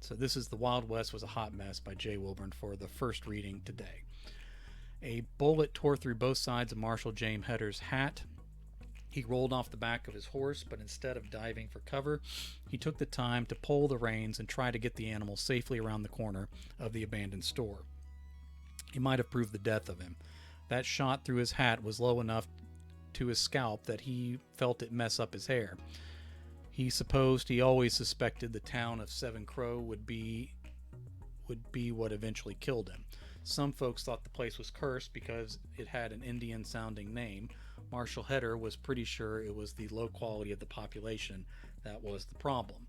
So this is The Wild West Was a Hot Mess by Jay Wilburn for the first reading today. A bullet tore through both sides of Marshal James Hetter's hat. He rolled off the back of his horse, but instead of diving for cover, he took the time to pull the reins and try to get the animal safely around the corner of the abandoned store. It might have proved the death of him. That shot through his hat was low enough to his scalp that he felt it mess up his hair. He always suspected the town of Seven Crow would be what eventually killed him. Some folks thought the place was cursed because it had an Indian-sounding name. Marshal Hetter was pretty sure it was the low quality of the population that was the problem.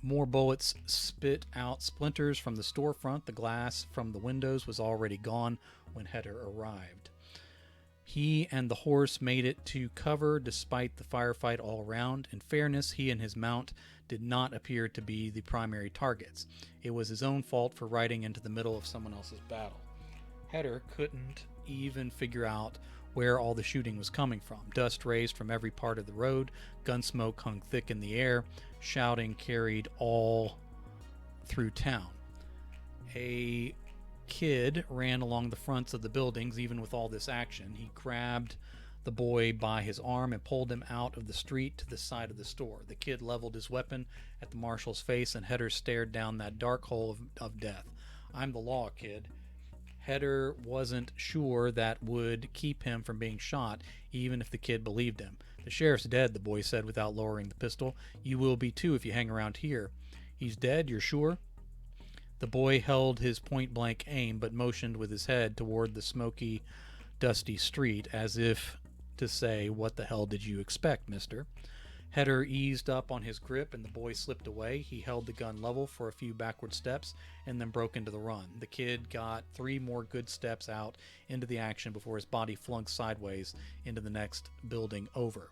More bullets spit out splinters from the storefront. The glass from the windows was already gone when Hetter arrived. He and the horse made it to cover despite the firefight all around. In fairness, he and his mount did not appear to be the primary targets. It was his own fault for riding into the middle of someone else's battle. Hetter couldn't even figure out where all the shooting was coming from. Dust raised from every part of the road. Gun smoke hung thick in the air. Shouting carried all through town. A kid ran along the fronts of the buildings even with all this action. He grabbed the boy by his arm and pulled him out of the street to the side of the store. The kid leveled his weapon at the marshal's face, and Hetter stared down that dark hole of death. "I'm the law, kid." Hetter wasn't sure that would keep him from being shot, even if the kid believed him. "The sheriff's dead," the boy said without lowering the pistol. "You will be too if you hang around here." "He's dead, you're sure?" The boy held his point-blank aim, but motioned with his head toward the smoky, dusty street, as if to say, "What the hell did you expect, mister?" Hetter eased up on his grip, and the boy slipped away. He held the gun level for a few backward steps, and then broke into the run. The kid got 3 more good steps out into the action before his body flung sideways into the next building over.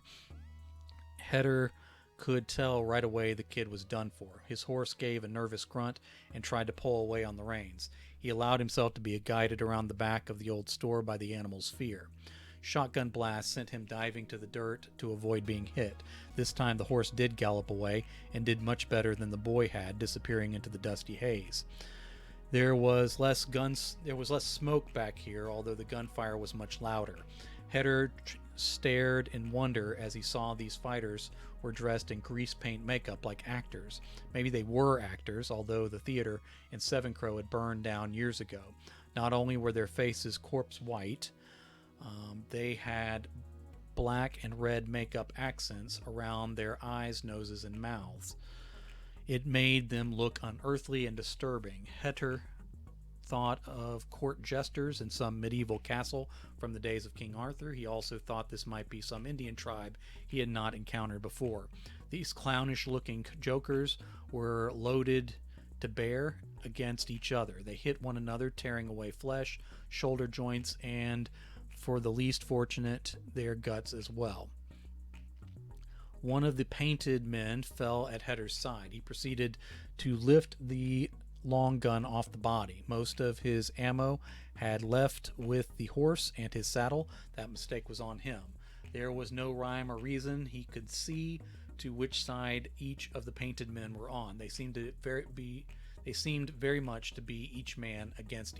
Hetter could tell right away the kid was done for. His horse gave a nervous grunt and tried to pull away on the reins. He allowed himself to be guided around the back of the old store by the animal's fear. Shotgun blasts sent him diving to the dirt to avoid being hit. This time the horse did gallop away and did much better than the boy had, disappearing into the dusty haze. There was less smoke back here, although the gunfire was much louder. Hetter stared in wonder as he saw these fighters were dressed in grease paint makeup like actors. Maybe they were actors, although the theater in Seven Crow had burned down years ago. Not only were their faces corpse white, they had black and red makeup accents around their eyes, noses, and mouths. It made them look unearthly and disturbing. Hetter thought of court jesters in some medieval castle from the days of King Arthur. He also thought this might be some Indian tribe he had not encountered before. These clownish-looking jokers were loaded to bear against each other. They hit one another, tearing away flesh, shoulder joints, and, for the least fortunate, their guts as well. One of the painted men fell at Hetter's side. He proceeded to lift the long gun off the body. Most of his ammo had left with the horse and his saddle. That mistake was on him. There was no rhyme or reason. He could see to which side each of the painted men were on. They seemed very much to be each man against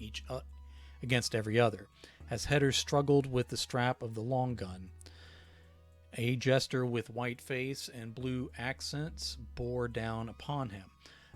every other. As Hetter struggled with the strap of the long gun, a jester with white face and blue accents bore down upon him.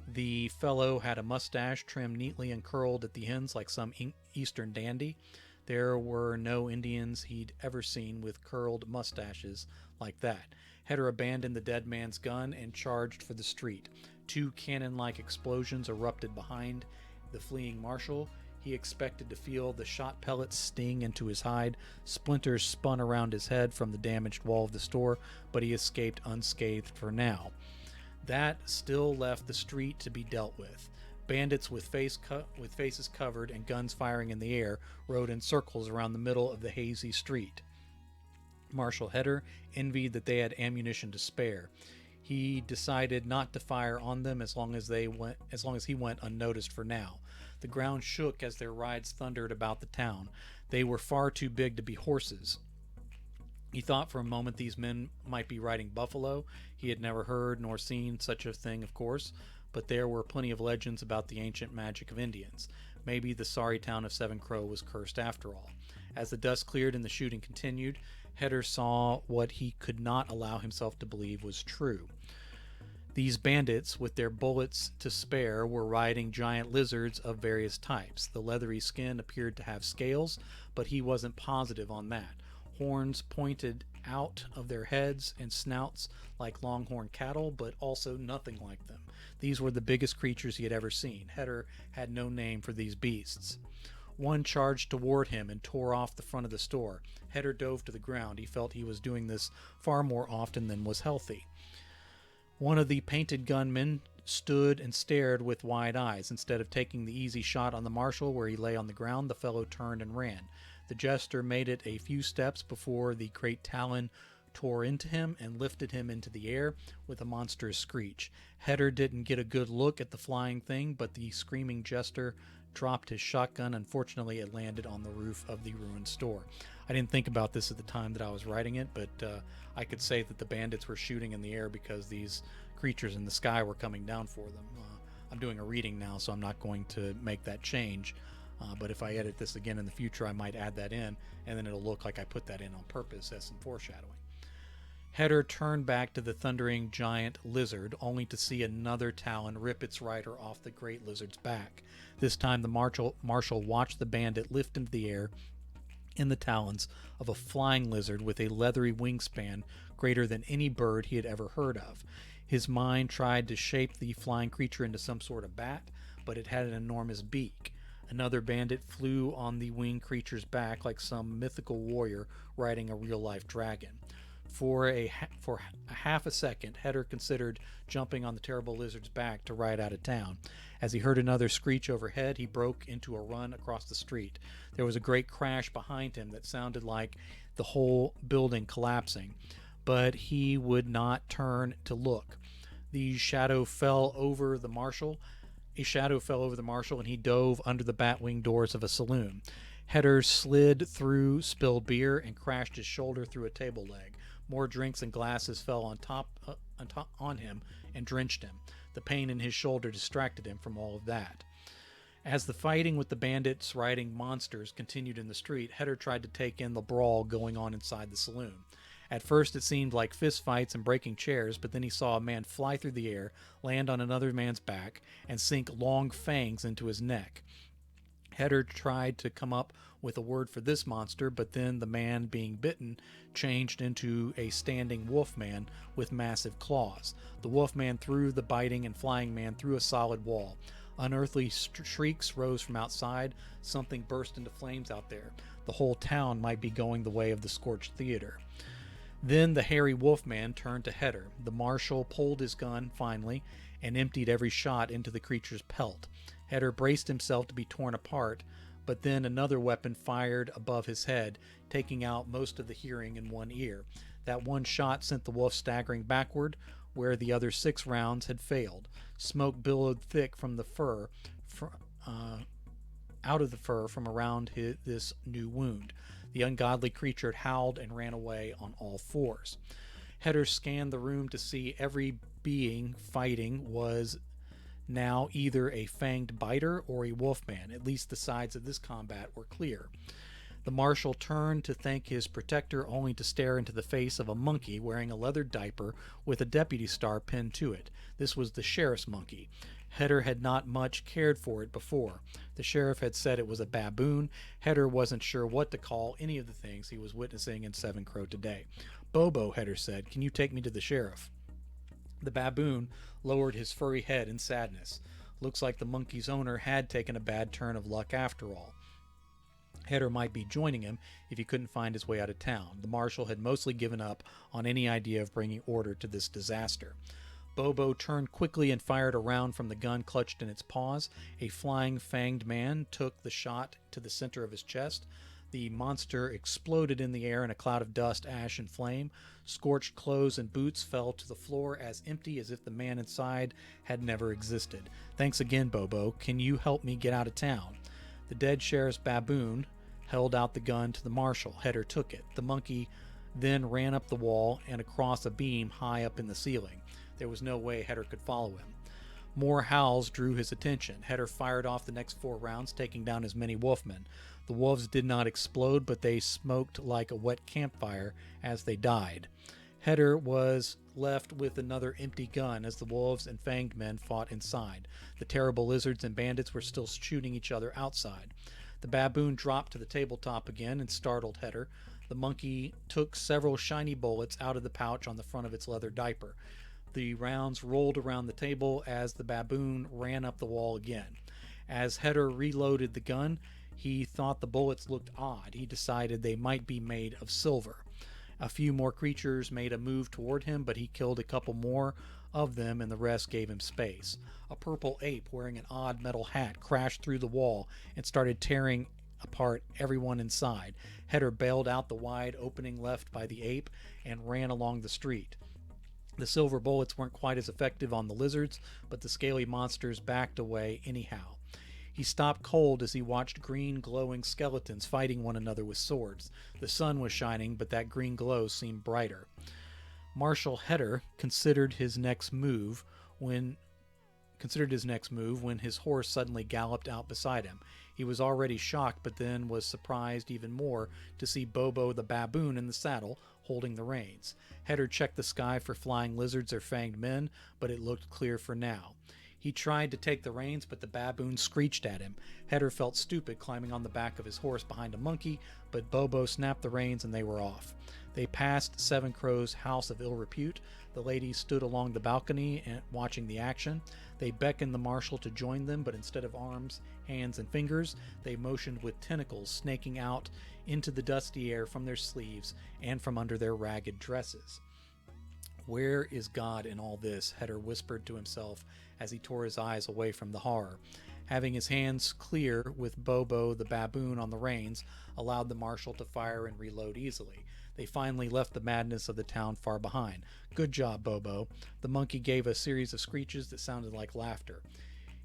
The fellow had a mustache trimmed neatly and curled at the ends like some eastern dandy. There were no Indians he'd ever seen with curled mustaches like that. Hetter abandoned the dead man's gun and charged for the street. 2 cannon-like explosions erupted behind the fleeing marshal. He expected to feel the shot pellets sting into his hide. Splinters spun around his head from the damaged wall of the store, but he escaped unscathed for now. That still left the street to be dealt with. Bandits with faces covered and guns firing in the air rode in circles around the middle of the hazy street. Marshal Hetter envied that they had ammunition to spare. He decided not to fire on them as long as he went unnoticed for now. The ground shook as their rides thundered about the town. They were far too big to be horses. He thought for a moment these men might be riding buffalo. He had never heard nor seen such a thing, of course, but there were plenty of legends about the ancient magic of Indians. Maybe the sorry town of Seven Crow was cursed after all. As the dust cleared and the shooting continued, Heder saw what he could not allow himself to believe was true. These bandits, with their bullets to spare, were riding giant lizards of various types. The leathery skin appeared to have scales, but he wasn't positive on that. Horns pointed out of their heads and snouts like longhorn cattle, but also nothing like them. These were the biggest creatures he had ever seen. Heder had no name for these beasts. One charged toward him and tore off the front of the store. Heder dove to the ground. He felt he was doing this far more often than was healthy. One of the painted gunmen stood and stared with wide eyes. Instead of taking the easy shot on the marshal where he lay on the ground, the fellow turned and ran. The jester made it a few steps before the great talon tore into him and lifted him into the air with a monstrous screech. Heder didn't get a good look at the flying thing, but the screaming jester dropped his shotgun. Unfortunately, it landed on the roof of the ruined store. I didn't think about this at the time that I was writing it, but I could say that the bandits were shooting in the air because these creatures in the sky were coming down for them. I'm doing a reading now, so I'm not going to make that change. But if I edit this again in the future, I might add that in, and then it'll look like I put that in on purpose as some foreshadowing. Heder turned back to the thundering giant lizard, only to see another talon rip its rider off the great lizard's back. This time the marshal watched the bandit lift into the air in the talons of a flying lizard with a leathery wingspan greater than any bird he had ever heard of. His mind tried to shape the flying creature into some sort of bat, but it had an enormous beak. Another bandit flew on the winged creature's back like some mythical warrior riding a real-life dragon. For half a second, Heder considered jumping on the terrible lizard's back to ride out of town. As he heard another screech overhead, he broke into a run across the street. There was a great crash behind him that sounded like the whole building collapsing, but he would not turn to look. A shadow fell over the marshal, and he dove under the bat-wing doors of a saloon. Heder slid through spilled beer and crashed his shoulder through a table leg. More drinks and glasses fell on him and drenched him. The pain in his shoulder distracted him from all of that. As the fighting with the bandits riding monsters continued in the street, Heder tried to take in the brawl going on inside the saloon. At first it seemed like fist fights and breaking chairs, but then he saw a man fly through the air, land on another man's back, and sink long fangs into his neck. Heder tried to come up with a word for this monster, but then the man being bitten changed into a standing wolfman with massive claws. The wolfman threw the biting and flying man through a solid wall. Unearthly shrieks rose from outside. Something burst into flames out there. The whole town might be going the way of the scorched theater. Then the hairy wolfman turned to Heder. The marshal pulled his gun, finally, and emptied every shot into the creature's pelt. Heder braced himself to be torn apart, but then another weapon fired above his head, taking out most of the hearing in one ear. That one shot sent the wolf staggering backward, where the other 6 rounds had failed. Smoke billowed thick from the fur, out of the fur from around this new wound. The ungodly creature howled and ran away on all 4s. Heder scanned the room to see every being fighting was now either a fanged biter or a wolfman. At least the sides of this combat were clear. The marshal turned to thank his protector, only to stare into the face of a monkey wearing a leather diaper with a deputy star pinned to it. This was the sheriff's monkey. Heder had not much cared for it before. The sheriff had said it was a baboon. Heder wasn't sure what to call any of the things he was witnessing in Seven Crow today. "Bobo," Heder said, "can you take me to the sheriff?" The baboon lowered his furry head in sadness. Looks like the monkey's owner had taken a bad turn of luck after all. Heder might be joining him if he couldn't find his way out of town. The marshal had mostly given up on any idea of bringing order to this disaster. Bobo turned quickly and fired a round from the gun clutched in its paws. A flying fanged man took the shot to the center of his chest. The monster exploded in the air in a cloud of dust, ash, and flame. Scorched clothes and boots fell to the floor, as empty as if the man inside had never existed. "Thanks again, Bobo. Can you help me get out of town?" The dead sheriff's baboon held out the gun to the marshal. Heder took it. The monkey then ran up the wall and across a beam high up in the ceiling. There was no way Heder could follow him. More howls drew his attention. Heder fired off the next 4 rounds, taking down as many wolfmen. The wolves did not explode, but they smoked like a wet campfire as they died. Heder was left with another empty gun as the wolves and fanged men fought inside. The terrible lizards and bandits were still shooting each other outside. The baboon dropped to the tabletop again and startled Heder. The monkey took several shiny bullets out of the pouch on the front of its leather diaper. The rounds rolled around the table as the baboon ran up the wall again. As Heder reloaded the gun, he thought the bullets looked odd. He decided they might be made of silver. A few more creatures made a move toward him, but he killed a couple more of them and the rest gave him space. A purple ape wearing an odd metal hat crashed through the wall and started tearing apart everyone inside. Heder bailed out the wide opening left by the ape and ran along the street. The silver bullets weren't quite as effective on the lizards, but the scaly monsters backed away anyhow. He stopped cold as he watched green glowing skeletons fighting one another with swords. The sun was shining, but that green glow seemed brighter. Marshal Heder considered his next move when his horse suddenly galloped out beside him. He was already shocked, but then was surprised even more to see Bobo the baboon in the saddle, holding the reins. Heder checked the sky for flying lizards or fanged men, but it looked clear for now. He tried to take the reins, but the baboon screeched at him. Heder felt stupid climbing on the back of his horse behind a monkey, but Bobo snapped the reins and they were off. They passed Seven Crow's house of ill repute. The ladies stood along the balcony watching the action. They beckoned the marshal to join them, but instead of arms, hands, and fingers, they motioned with tentacles snaking out into the dusty air from their sleeves and from under their ragged dresses. "Where is God in all this?" Heder whispered to himself as he tore his eyes away from the horror. Having his hands clear with Bobo the baboon on the reins allowed the marshal to fire and reload easily. They finally left the madness of the town far behind. "Good job, Bobo." The monkey gave a series of screeches that sounded like laughter.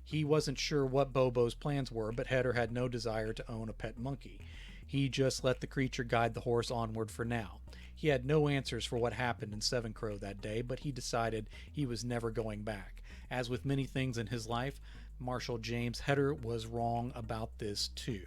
He wasn't sure what Bobo's plans were, but Heder had no desire to own a pet monkey. He just let the creature guide the horse onward for now. He had no answers for what happened in Seven Crow that day, but he decided he was never going back. As with many things in his life, Marshal James Heder was wrong about this too.